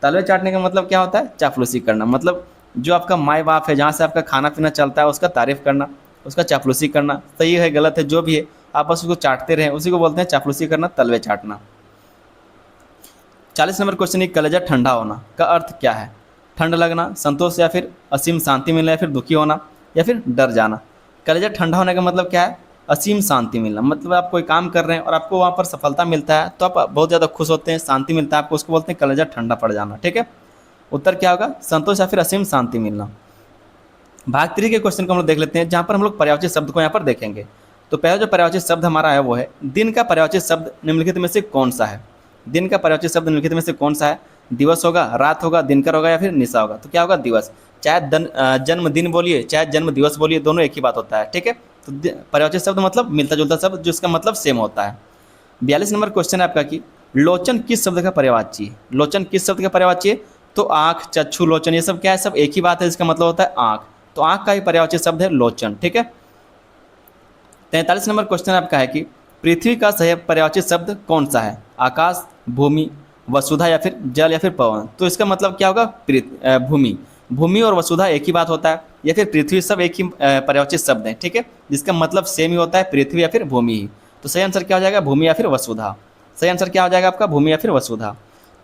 तलवे चाटने का मतलब क्या होता है? चापलूसी करना। मतलब जो आपका माई बाप है, जहाँ से आपका खाना पीना चलता है, उसका तारीफ करना, उसका चापलूसी करना। सही है गलत है जो भी है, आप बस उसको चाटते रहें, उसी को बोलते हैं चापलूसी करना, तलवे चाटना। 40 नंबर क्वेश्चन है, कलेजा ठंडा होना का अर्थ क्या है? ठंड लगना, संतोष या फिर असीम शांति मिलना या फिर दुखी होना या फिर डर जाना। कलेजा ठंडा होने का मतलब क्या है? असीम शांति मिलना। मतलब आप कोई काम कर रहे हैं और आपको वहाँ पर सफलता मिलता है तो आप बहुत ज़्यादा खुश होते हैं, शांति मिलता है आपको, उसको बोलते हैं कलेजा ठंडा पड़ जाना। ठीक है, उत्तर क्या होगा? संतोष या फिर असीम शांति मिलना। भाग 3 के क्वेश्चन को हम लोग देख लेते हैं, जहाँ पर हम लोग पर्यायवाची शब्द को यहाँ पर देखेंगे। तो पहला जो पर्यायवाची शब्द हमारा है वो है दिन का पर्यायवाची शब्द निम्नलिखित में से कौन सा है? दिन का पर्यायवाची शब्द निम्नलिखित में से कौन सा है? दिवस होगा, रात होगा, दिनकर होगा या फिर निशा होगा। तो क्या होगा? दिवस। चाहे जन्मदिन बोलिए चाहे जन्म दिवस बोलिए, दोनों एक ही बात होता है। ठीक है, तो पर्यायवाची शब्द मतलब मिलता जुलता शब्द जिसका मतलब सेम होता है। 42 नंबर क्वेश्चन है आपका कि लोचन किस शब्द का पर्यायवाची है? लोचन किस शब्द का पर्यायवाची है? तो आँख, चक्षु, लोचन, ये सब क्या है? सब एक ही बात है, इसका मतलब होता है आँख। तो आँख का ही पर्यायवाची शब्द है लोचन। ठीक है, 43 नंबर क्वेश्चन आपका है कि पृथ्वी का सही पर्यायवाची शब्द कौन सा है? आकाश, भूमि, वसुधा या फिर जल या फिर पवन। तो इसका मतलब क्या होगा? भूमि। भूमि और वसुधा एक ही बात होता है, या फिर पृथ्वी, सब एक ही पर्यायवाची शब्द है। ठीक है, जिसका मतलब सेम ही होता है, पृथ्वी या फिर भूमि ही। तो सही आंसर क्या हो जाएगा? भूमि या फिर वसुधा। सही आंसर क्या हो जाएगा आपका? भूमि या फिर वसुधा।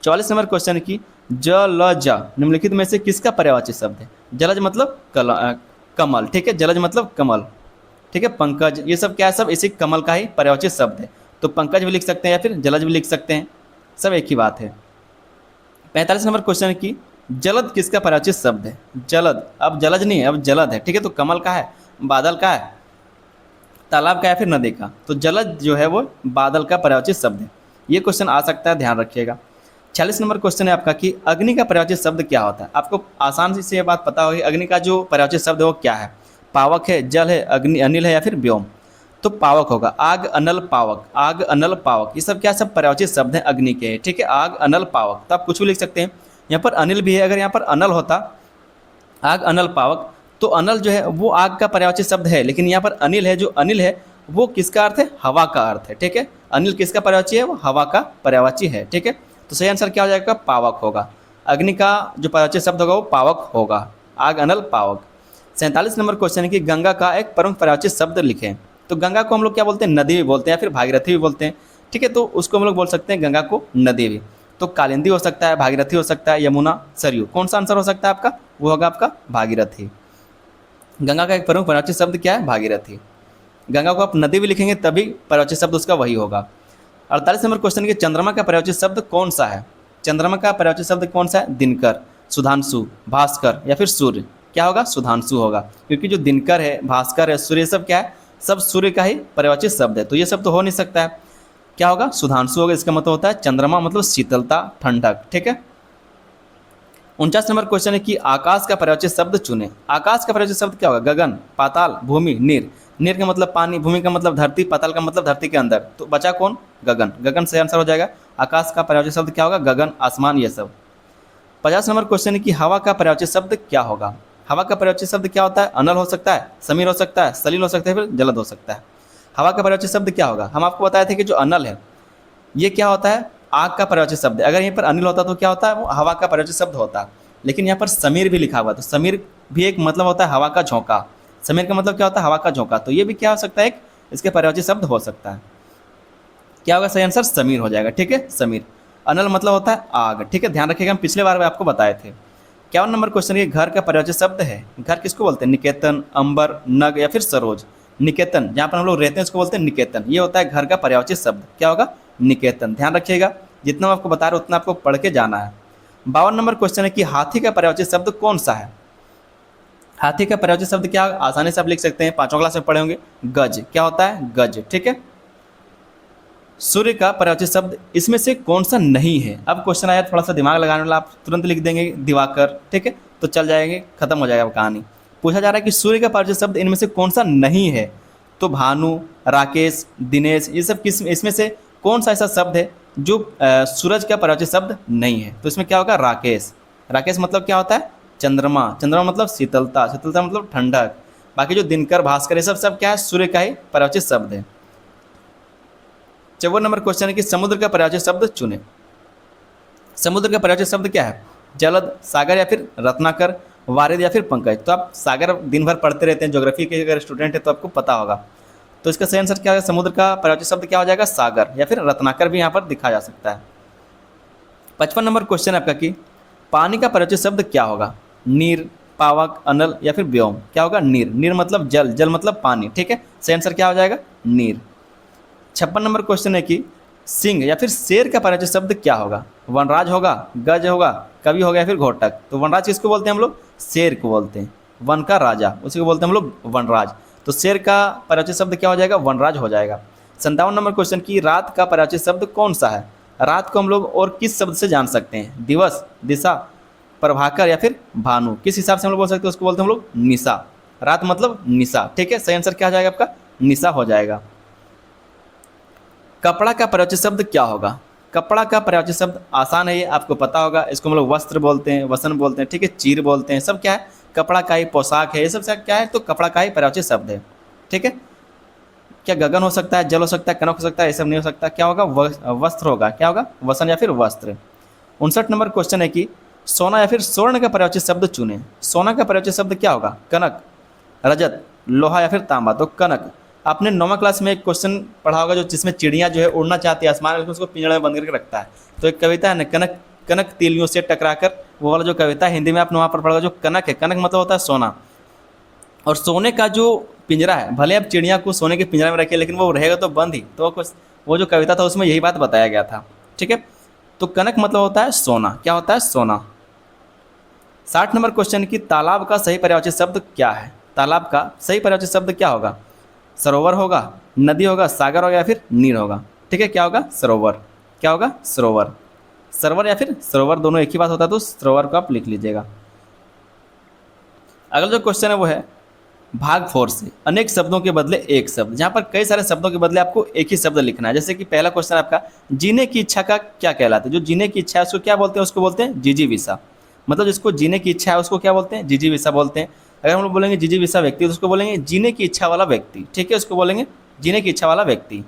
44 नंबर क्वेश्चन की जलज निम्नलिखित में से किसका पर्यायवाची शब्द है? जलज मतलब कमल। ठीक है, जलज मतलब कमल। ठीक है, पंकज, ये सब क्या है? सब इसी कमल का ही पर्यायवाची शब्द है। तो पंकज भी लिख सकते हैं या फिर जलज भी लिख सकते हैं, सब एक ही बात है। 45 नंबर क्वेश्चन की जलद किसका पर्यायवाची शब्द है? जलद, अब जलज नहीं है, अब जलद है। ठीक है, तो कमल का है, बादल का है, तालाब का या फिर नदी का। तो जलद जो है वो बादल का पर्यायवाची शब्द है। ये क्वेश्चन आ सकता है, ध्यान रखिएगा। 46 नंबर क्वेश्चन है आपका कि अग्नि का पर्यायवाची शब्द क्या होता है? आपको आसान से ये बात पता होगी, अग्नि का जो पर्यायवाची शब्द है वो क्या है? पावक है, जल है, अग्नि, अनिल है या फिर व्योम। तो पावक होगा। आग, अनल, पावक। आग, अनल, पावक, ये सब क्या? सब पर्यायवाची शब्द हैं अग्नि के। ठीक है, आग, अनल, पावक। तो आप कुछ भी लिख सकते हैं। यहाँ पर अनिल भी है, अगर यहाँ पर अनल होता, आग, अनल, पावक, तो अनल जो है वो आग का पर्यायवाची शब्द है, लेकिन यहाँ पर अनिल है, जो अनिल है वो किसका अर्थ है? हवा का अर्थ है। ठीक है, अनिल किसका पर्यायवाची है? वो हवा का पर्यायवाची है। ठीक है, तो सही आंसर क्या हो जाएगा? पावक होगा। अग्नि का जो पर्यायवाची शब्द होगा वो पावक होगा। आग, अनल, पावक। 47 नंबर क्वेश्चन है कि गंगा का एक प्रमुख पर्यायवाची शब्द लिखें। तो गंगा को हम लोग क्या बोलते हैं? नदी भी बोलते हैं या फिर भागीरथी भी बोलते हैं। ठीक है, तो उसको हम लोग बोल सकते हैं गंगा को नदी भी। तो कालिंदी हो सकता है, भागीरथी हो सकता है, यमुना, सरयू। कौन सा आंसर हो सकता है आपका? वो होगा आपका भागीरथी। गंगा का एक प्रमुख पर्यायवाची शब्द क्या है? भागीरथी। गंगा को आप नदी भी लिखेंगे तभी पर्यायवाची शब्द उसका वही होगा। 48 नंबर क्वेश्चन के चंद्रमा का पर्यायवाची शब्द कौन सा है? चंद्रमा का पर्यायवाची शब्द कौन सा है? दिनकर, सुधांशु, भास्कर या फिर सूर्य। क्या होगा? सुधांशु होगा, क्योंकि जो दिनकर है, भास्कर है, सूर्य, सब क्या है? सब सूर्य का ही पर्यायवाची शब्द है। तो ये सब तो हो नहीं सकता है। क्या होगा? सुधांशु होगा। इसका मतलब होता है चंद्रमा मतलब शीतलता, ठंडक। ठीक है, 49 नंबर क्वेश्चन है कि आकाश का पर्यायवाची शब्द चुने। आकाश का पर्यायवाची शब्द क्या होगा? गगन, पाताल, भूमि, नीर। नीर का मतलब पानी, भूमि का मतलब धरती, पाताल का मतलब धरती के अंदर। तो बचा कौन? गगन। गगन सही आंसर हो जाएगा। आकाश का पर्यायवाची शब्द क्या होगा? गगन, आसमान, ये सब। 50 नंबर क्वेश्चन है कि हवा का पर्यायवाची शब्द क्या होगा? हवा का पर्यायवाची शब्द क्या होता है? अनल हो सकता है, समीर हो सकता है, सलील हो सकता है, फिर जलद हो सकता है। हवा का पर्यायवाची शब्द क्या होगा? हम आपको बताए थे कि जो अनल है ये क्या होता है? आग का पर्यायवाची शब्द है। अगर यहीं पर अनिल होता तो क्या होता है? वो हवा का पर्यायवाची शब्द होता। लेकिन यहाँ पर समीर भी लिखा हुआ, तो समीर भी एक मतलब होता है हवा का झोंका। समीर का मतलब क्या होता है? हवा का झोंका। तो ये भी क्या हो सकता है? एक इसके पर्यायवाची शब्द हो सकता है। क्या होगा सही आंसर? समीर हो जाएगा। ठीक है, समीर। अनल मतलब होता है आग। ठीक है, ध्यान रखिएगा, हम पिछले बार में आपको बताए थे। 51 नंबर क्वेश्चन ये घर का पर्यायवाची शब्द है। घर किसको बोलते हैं? निकेतन, अंबर, नग या फिर सरोज। निकेतन, जहाँ पर हम लोग रहते हैं उसको बोलते हैं निकेतन। ये होता है घर का पर्यायवाची शब्द। क्या होगा? निकेतन। ध्यान रखिएगा, जितना मैं आपको बता रहा हूँ उतना आपको पढ़ के जाना है। 52 नंबर क्वेश्चन है कि हाथी का पर्यायवाची शब्द कौन सा है? हाथी का पर्यायवाची शब्द क्या? आसानी से आप लिख सकते हैं, 5वीं क्लास में पढ़े होंगे। गज। क्या होता है? गज। ठीक है, सूर्य का पर्यायवाची शब्द इसमें से कौन सा नहीं है? अब क्वेश्चन आया थोड़ा सा दिमाग लगाने वाला, आप तुरंत लिख देंगे दिवाकर। ठीक है, तो चल जाएंगे, खत्म हो जाएगा कहानी। पूछा जा रहा है कि सूर्य का पर्यायवाची शब्द इनमें से कौन सा नहीं है? तो भानु, राकेश, दिनेश, ये सब किस इसमें से कौन सा ऐसा शब्द है जो सूरज का पर्यायवाची शब्द नहीं है? तो इसमें क्या होगा? राकेश। राकेश मतलब क्या होता है? चंद्रमा। चंद्रमा मतलब शीतलता, शीतलता मतलब ठंडक। बाकी जो दिनकर, भास्कर, ये सब क्या है? सूर्य का ही पर्यायवाची शब्द है। 54 नंबर क्वेश्चन है कि समुद्र का पर्यायवाची शब्द चुने। समुद्र का पर्यायवाची शब्द क्या है? जलद, सागर या फिर रत्नाकर, वारिद या फिर पंकज। तो आप सागर दिन भर पढ़ते रहते हैं, ज्योग्राफी के अगर स्टूडेंट है तो आपको पता होगा। तो इसका सही आंसर क्या है? समुद्र का पर्यायवाची शब्द क्या हो जाएगा? सागर या फिर रत्नाकर भी यहाँ पर दिखा जा सकता है। 55 नंबर क्वेश्चन है आपका कि पानी का पर्यायवाची शब्द क्या होगा? नीर, पावक, अनल या फिर व्योम। क्या होगा? नीर। नीर मतलब जल, जल मतलब पानी। ठीक है, सही आंसर क्या हो जाएगा? नीर। 56 नंबर क्वेश्चन है कि सिंह या फिर शेर का पर्यायवाची शब्द क्या होगा? वनराज होगा, गज होगा, कवि होगा या फिर घोटक। तो वनराज किसको बोलते हैं हम लोग? शेर को बोलते हैं। वन का राजा, उसी को बोलते हैं हम लोग वनराज। तो शेर का पर्यायवाची शब्द क्या हो जाएगा? वनराज हो जाएगा। 57 नंबर क्वेश्चन की रात का पर्यायवाची शब्द कौन सा है? रात को हम लोग और किस शब्द से जान सकते हैं? दिवस, दिशा, प्रभाकर या फिर भानु। किस हिसाब से हम लोग बोल सकते हैं? उसको बोलते हैं हम लोग निशा। रात मतलब निशा। ठीक है, सही आंसर क्या हो जाएगा आपका? निशा हो जाएगा। कपड़ा का पर्यायवाची शब्द क्या होगा? कपड़ा का पर्यायवाची शब्द आसान है, ये आपको पता होगा। इसको हम लोग वस्त्र बोलते हैं, वसन बोलते हैं, ठीक है, चीर बोलते हैं। सब क्या है? कपड़ा का ही, पोशाक है, ये सब क्या है? तो कपड़ा का ही पर्यायवाची शब्द है। ठीक है, क्या गगन हो सकता है, जल हो सकता है, कनक हो सकता है, ये सब नहीं हो सकता। क्या होगा? वस्त्र होगा। क्या होगा? वसन या फिर वस्त्र। 59 नंबर क्वेश्चन है कि सोना या फिर स्वर्ण का पर्यायवाची शब्द चुने। सोना का पर्यायवाची शब्द क्या होगा? कनक, रजत, लोहा या फिर तांबा। तो कनक। आपने 9वीं क्लास में एक क्वेश्चन पढ़ा होगा जो जिसमें चिड़िया जो है उड़ना चाहती है आसमान में, लेकिन उसको पिंजड़े में बंद करके रखता है। तो एक कविता है ना, कनक कनक तीलियों से टकराकर, वो वाला जो कविता है हिंदी में आपने वहाँ पर पढ़ा। जो कनक है, कनक मतलब होता है सोना। और सोने का जो पिंजरा है, भले आप चिड़िया को सोने के पिंजरा में रखिए लेकिन वो रहेगा तो बंद ही। तो वो जो कविता था उसमें यही बात बताया गया था। ठीक है, तो कनक मतलब होता है सोना। क्या होता है? सोना। 60 नंबर क्वेश्चन की तालाब का सही पर्यायवाची शब्द क्या है? तालाब का सही पर्यायवाची शब्द क्या होगा? सरोवर होगा, नदी होगा, सागर होगा या फिर नीर होगा। ठीक है, क्या होगा? सरोवर। क्या होगा? सरोवर। सरोवर या फिर सरोवर दोनों एक ही बात होता है, तो सरोवर को आप लिख लीजिएगा। अगला जो क्वेश्चन है वो है भाग 4 से अनेक शब्दों के बदले एक शब्द। जहाँ पर कई सारे शब्दों के बदले आपको एक ही शब्द लिखना है। जैसे कि पहला क्वेश्चन आपका जीने की इच्छा का क्या कहलाता है? जो जीने की इच्छा है उसको क्या बोलते हैं? उसको बोलते हैं जिजीविषा। मतलब जिसको जीने की इच्छा है उसको क्या बोलते हैं? जिजीविषा बोलते हैं। अगर हम लोग बोलेंगे जिजीविषा व्यक्ति तो उसको बोलेंगे जीने की इच्छा वाला व्यक्ति। ठीक है, उसको बोलेंगे जीने की इच्छा वाला व्यक्ति।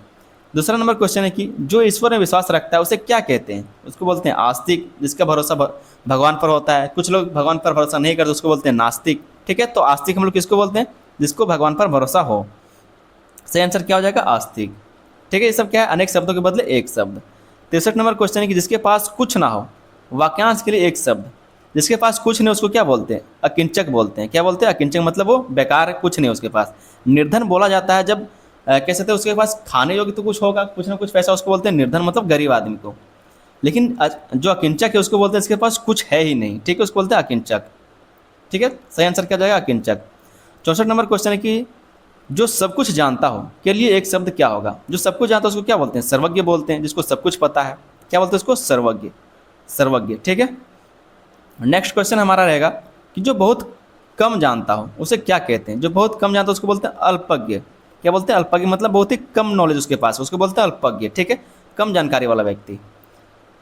दूसरा नंबर क्वेश्चन है कि जो ईश्वर में विश्वास रखता है उसे क्या कहते हैं? उसको बोलते हैं आस्तिक। जिसका भरोसा भगवान पर होता है। कुछ लोग भगवान पर भरोसा नहीं करते, उसको बोलते हैं नास्तिक। ठीक है, तो आस्तिक हम लोग किसको बोलते हैं? जिसको भगवान पर भरोसा हो। सही आंसर क्या हो जाएगा? आस्तिक। ठीक है, ये सब क्या है? अनेक शब्दों के बदले एक शब्द। 63 नंबर क्वेश्चन है कि जिसके पास कुछ ना हो, वाक्यांश के लिए एक शब्द। जिसके पास कुछ नहीं उसको क्या बोलते हैं? अकिंचक बोलते हैं। क्या बोलते हैं? अकिंचक। मतलब वो बेकार, कुछ नहीं उसके पास। निर्धन बोला जाता है जब कह सकते हैं उसके पास खाने योग्य तो कुछ होगा, कुछ ना कुछ पैसा, उसको बोलते हैं निर्धन, मतलब गरीब आदमी को। लेकिन जो अकिंचक है उसको बोलते हैं इसके पास कुछ है ही नहीं। ठीक है, उसको बोलते हैं अकिंचक। ठीक है, सही आंसर क्या हो जाएगा? अकिंचक। 64 नंबर क्वेश्चन है कि जो सब कुछ जानता हो के लिए एक शब्द क्या होगा? जो सब कुछ जानता है उसको क्या बोलते हैं? सर्वज्ञ बोलते हैं। जिसको सब कुछ पता है क्या बोलते हैं? उसको सर्वज्ञ। सर्वज्ञ। ठीक है, नेक्स्ट क्वेश्चन हमारा रहेगा कि जो बहुत कम जानता हो उसे क्या कहते हैं? जो बहुत कम जानता हो उसको बोलते हैं अल्पज्ञ। क्या बोलते हैं? अल्पज्ञ। मतलब बहुत ही कम नॉलेज उसके पास, उसको बोलते हैं अल्पज्ञ। ठीक है, कम जानकारी वाला व्यक्ति।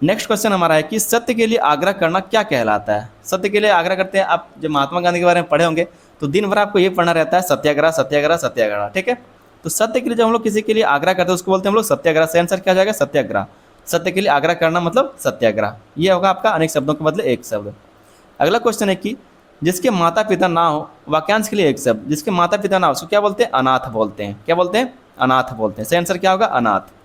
नेक्स्ट क्वेश्चन हमारा है कि सत्य के लिए आग्रह करना क्या कहलाता है? सत्य के लिए आग्रह करते हैं आप जब महात्मा गांधी के बारे में पढ़े होंगे तो दिन भर आपको ये पढ़ना रहता है सत्याग्रह सत्याग्रह सत्याग्रह। ठीक है, तो सत्य के लिए जब हम लोग किसी के लिए आग्रह करते हैं उसको बोलते हैं हम लोग सत्याग्रह। सही आंसर क्या हो जाएगा? सत्याग्रह। सत्य के लिए आग्रह करना मतलब सत्याग्रह। ये होगा आपका अनेक शब्दों के बदले एक शब्द। अगला क्वेश्चन है कि जिसके माता पिता ना हो, वाक्यांश के लिए एक शब्द। जिसके माता पिता ना हो उसको क्या बोलते हैं? अनाथ बोलते हैं। क्या बोलते हैं? अनाथ बोलते हैं। सही आंसर क्या होगा? अनाथ।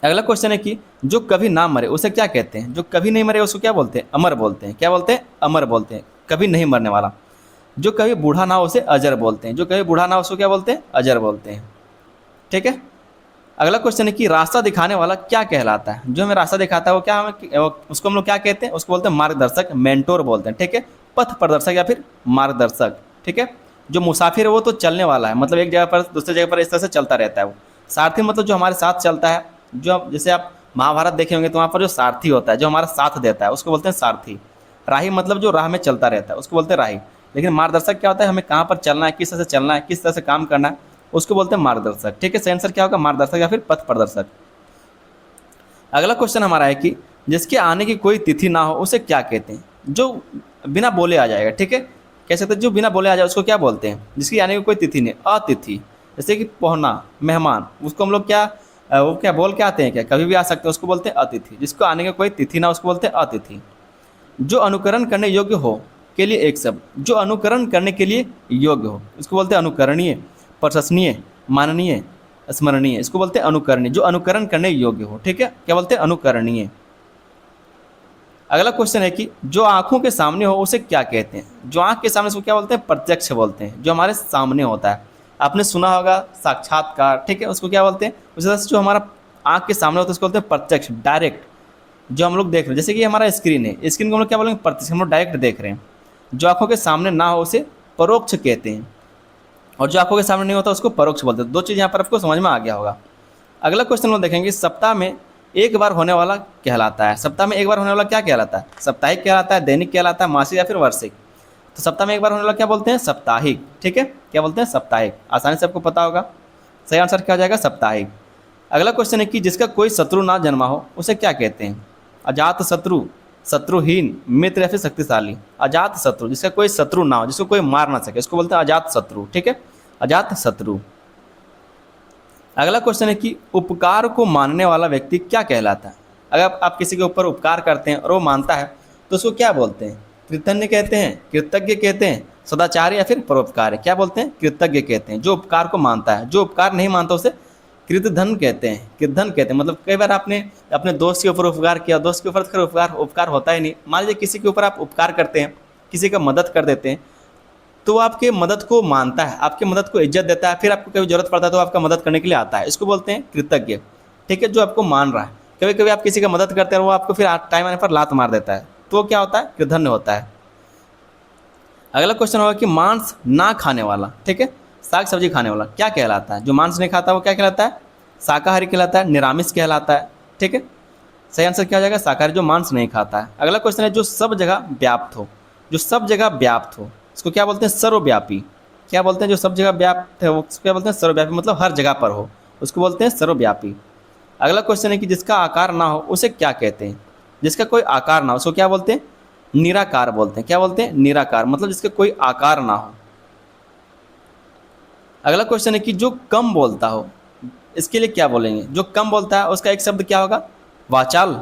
अगला क्वेश्चन है कि जो कभी ना मरे उसे क्या कहते हैं? जो कभी नहीं मरे उसको क्या बोलते हैं? अमर बोलते हैं। क्या बोलते हैं? अमर बोलते हैं, कभी नहीं मरने वाला। जो कभी बूढ़ा ना हो उसे अजर बोलते हैं। जो कभी बूढ़ा ना हो उसको क्या बोलते हैं? अजर बोलते हैं। ठीक है, अगला क्वेश्चन है कि रास्ता दिखाने वाला क्या कहलाता है? जो हमें रास्ता दिखाता है वो क्या उसको हम लोग क्या कहते हैं? उसको बोलते हैं मार्गदर्शक, मेंटोर बोलते हैं। ठीक है, पथ प्रदर्शक या फिर मार्गदर्शक। ठीक है, जो मुसाफिर है वो तो चलने वाला है, मतलब एक जगह पर दूसरी जगह पर इस तरह से चलता रहता है। वो सारथी मतलब जो हमारे साथ चलता है। जो जैसे आप महाभारत देखे होंगे तो वहाँ पर जो सारथी होता है जो हमारा साथ देता है उसको बोलते हैं सारथी। राही मतलब जो राह में चलता रहता है उसको बोलते हैं राही। लेकिन मार्गदर्शक क्या होता है? हमें कहाँ पर चलना है, किस तरह से चलना है, किस तरह से काम करना है, उसको बोलते हैं मार्गदर्शक। ठीक है, सही आंसर क्या होगा? मार्गदर्शक या फिर पथ प्रदर्शक। अगला क्वेश्चन हमारा है कि जिसके आने की कोई तिथि ना हो उसे क्या कहते हैं? जो बिना बोले आ जाएगा। ठीक है, कह सकते हैं जो बिना बोले आ जाए उसको क्या बोलते हैं? जिसकी आने की कोई तिथि नहीं, अतिथि। जैसे कि पहुना, मेहमान, उसको हम लोग क्या वो क्या बोल के आते हैं, क्या कभी भी आ सकते हैं, उसको बोलते हैं अतिथि। जिसको आने की कोई तिथि ना, उसको बोलते हैं अतिथि। जो अनुकरण करने योग्य हो के लिए एक शब्द, जो अनुकरण करने के लिए योग्य हो, इसको बोलते हैं अनुकरणीय, प्रशंसनीय, माननीय, स्मरणीय, इसको बोलते हैं अनुकरणीय। जो अनुकरण करने योग्य हो, ठीक है, क्या बोलते हैं अनुकरणीय। अगला क्वेश्चन है कि जो आंखों के सामने हो उसे क्या कहते हैं। जो आंख के सामने, उसको क्या बोलते हैं, प्रत्यक्ष बोलते हैं। जो हमारे सामने होता है, आपने सुना होगा साक्षात्कार, ठीक है, उसको क्या बोलते हैं। उसी तरह से जो हमारा आंख के सामने होता है उसको बोलते हैं प्रत्यक्ष, डायरेक्ट, जो हम लोग देख रहे हैं। जैसे कि हमारा स्क्रीन है, स्क्रीन को हम लोग क्या बोलेंगे, प्रत्यक्ष, हम लोग डायरेक्ट देख रहे हैं। जो आंखों के सामने ना हो उसे परोक्ष कहते हैं, और जो आंखों के सामने नहीं होता उसको परोक्ष बोलते हैं। दो चीज़ यहाँ पर आपको समझ में आ गया होगा। अगला क्वेश्चन हम देखेंगे, सप्ताह में एक बार होने वाला कहलाता है। सप्ताह में एक बार होने वाला क्या कहलाता है। साप्ताहिक कहलाता है, दैनिक कहलाता है, मासिक या फिर वार्षिक। तो सप्ताह में एक बार होने वाला क्या बोलते हैं, साप्ताहिक, ठीक है, क्या बोलते हैं, साप्ताहिक। आसानी से आपको पता होगा, सही आंसर क्या हो जाएगा, साप्ताहिक। अगला क्वेश्चन है कि जिसका कोई शत्रु ना जन्मा हो उसे क्या कहते हैं। अजात शत्रु, शत्रुहीन, मित्र या फिर शक्तिशाली। अजात शत्रु, जिसका कोई शत्रु ना हो, जिसको कोई मार ना सके, उसको बोलते हैं अजात शत्रु, ठीक है, अजात शत्रु। अगला क्वेश्चन है कि उपकार को मानने वाला व्यक्ति क्या कहलाता है। अगर आप किसी के ऊपर उपकार करते हैं और वो मानता है तो उसको क्या बोलते हैं, कृतज्ञ कहते हैं, कृतज्ञ कहते हैं, सदाचारी या फिर परोपकारी। क्या बोलते हैं, कृतज्ञ कहते हैं, जो उपकार को मानता है। जो उपकार नहीं मानता उसे कृतधन कहते हैं, कृतधन कहते हैं। मतलब कई बार आपने अपने दोस्त के ऊपर उपकार किया, दोस्त के ऊपर खैर उपकार होता ही नहीं। मान लीजिए किसी के ऊपर आप उपकार करते हैं, किसी का मदद कर देते हैं, तो वो आपके मदद को मानता है, आपके मदद को इज्जत देता है, फिर आपको कभी जरूरत पड़ता है तो आपका मदद करने के लिए आता है। इसको बोलते हैं कृतज्ञ, ठीक है, जो आपको मान रहा है। कभी कभी आप किसी का मदद करते हैं और वो आपको फिर टाइम आने पर लात मार देता है, तो वो क्या होता है, कृतज्ञ होता है। अगला क्वेश्चन होगा कि मांस ना खाने वाला, ठीक है, साग सब्जी खाने वाला क्या कहलाता है। जो मांस नहीं खाता वो क्या कहलाता है, शाकाहारी कहलाता है, निरामिष कहलाता है, ठीक है। सही आंसर क्या हो जाएगा, शाकाहारी, जो मांस नहीं खाता है। अगला क्वेश्चन है जो सब जगह व्याप्त हो। जो सब जगह व्याप्त हो इसको क्या बोलते हैं, सर्वव्यापी। क्या बोलते हैं, जो सब जगह व्याप्त है वो क्या बोलते हैं, सर्वव्यापी, मतलब हर जगह पर हो, उसको बोलते हैं सर्वव्यापी। अगला क्वेश्चन है कि जिसका आकार ना हो उसे क्या कहते हैं। जिसका कोई आकार ना हो उसको क्या बोलते हैं, निराकार बोलते हैं। क्या बोलते हैं, निराकार, मतलब जिसका कोई आकार ना हो। अगला क्वेश्चन है कि जो कम बोलता हो, इसके लिए क्या बोलेंगे। जो कम बोलता है उसका एक शब्द क्या होगा, वाचाल,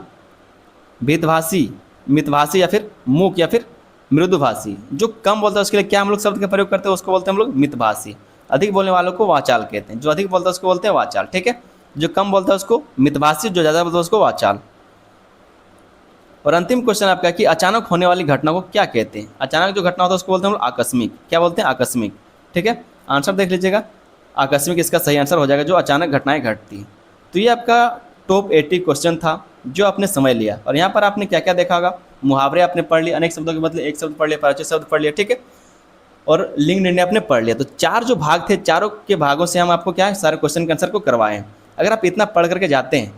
भेदभाषी, मितभाषी या फिर मूक या फिर मृदुभाषी। जो कम बोलता है उसके लिए क्या हम लोग शब्द का प्रयोग करते हैं, उसको बोलते हैं हम लोग मितभाषी। अधिक बोलने वालों को वाचाल कहते हैं। जो अधिक बोलता है उसको बोलते हैं वाचाल, ठीक है। जो कम बोलता है उसको मितभाषी, जो ज़्यादा बोलता है उसको वाचाल। और अंतिम क्वेश्चन आपका कि अचानक होने वाली घटना को क्या कहते हैं। अचानक जो घटना होता है उसको बोलते हैं हम लोग आकस्मिक। क्या बोलते हैं, आकस्मिक, ठीक है। आंसर देख लीजिएगा, आकस्मिक इसका सही आंसर हो जाएगा, जो अचानक घटनाएं घटती हैं। तो ये आपका टॉप 80 क्वेश्चन था जो आपने समझ लिया। और यहाँ पर आपने क्या क्या देखा होगा, मुहावरे आपने पढ़ लिए, अनेक शब्दों के बदले एक शब्द पढ़ लिया, परिचय शब्द पढ़ लिया, ठीक है, और लिंग निर्णय आपने पढ़ लिया। तो चार जो भाग थे, चारों के भागों से हम आपको क्या है, सारे क्वेश्चन के आंसर को करवाए हैं। अगर आप इतना पढ़ करके जाते हैं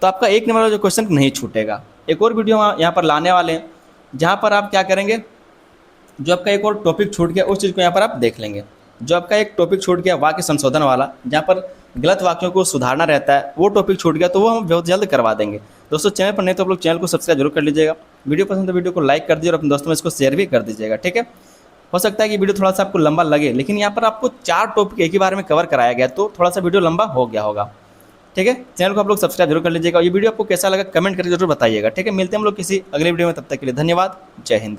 तो आपका एक नंबर वाला जो क्वेश्चन नहीं छूटेगा। एक और वीडियो हम यहाँ पर लाने वाले हैं जहाँ पर आप क्या करेंगे, जो आपका एक और टॉपिक छूट गया उस चीज़ को यहाँ पर आप देख लेंगे। जो आपका एक टॉपिक छूट गया वाक्य संशोधन वाला, जहाँ पर गलत वाक्यों को सुधारना रहता है, वो टॉपिक छूट गया, तो वो हम बहुत जल्द करवा देंगे। दोस्तों चैनल पर नहीं तो आप लोग चैनल को सब्सक्राइब जरूर कर लीजिएगा। वीडियो पसंद तो वीडियो को लाइक कर दीजिए और अपने दोस्तों में इसको शेयर भी कर दीजिएगा, ठीक है। हो सकता है कि वीडियो थोड़ा सा आपको लंबा लगे, लेकिन यहाँ पर आपको 4 टॉपिक एक ही बार में कवर कराया गया, तो थोड़ा सा वीडियो लंबा हो गया होगा, ठीक है। चैनल को आप लोग सब्सक्राइब जरूर कर लीजिएगा। ये वीडियो आपको कैसा लगा कमेंट करके जरूर बताइएगा, ठीक है। मिलते हैं हम लोग किसी अगले वीडियो में, तब तक के लिए धन्यवाद, जय हिंद।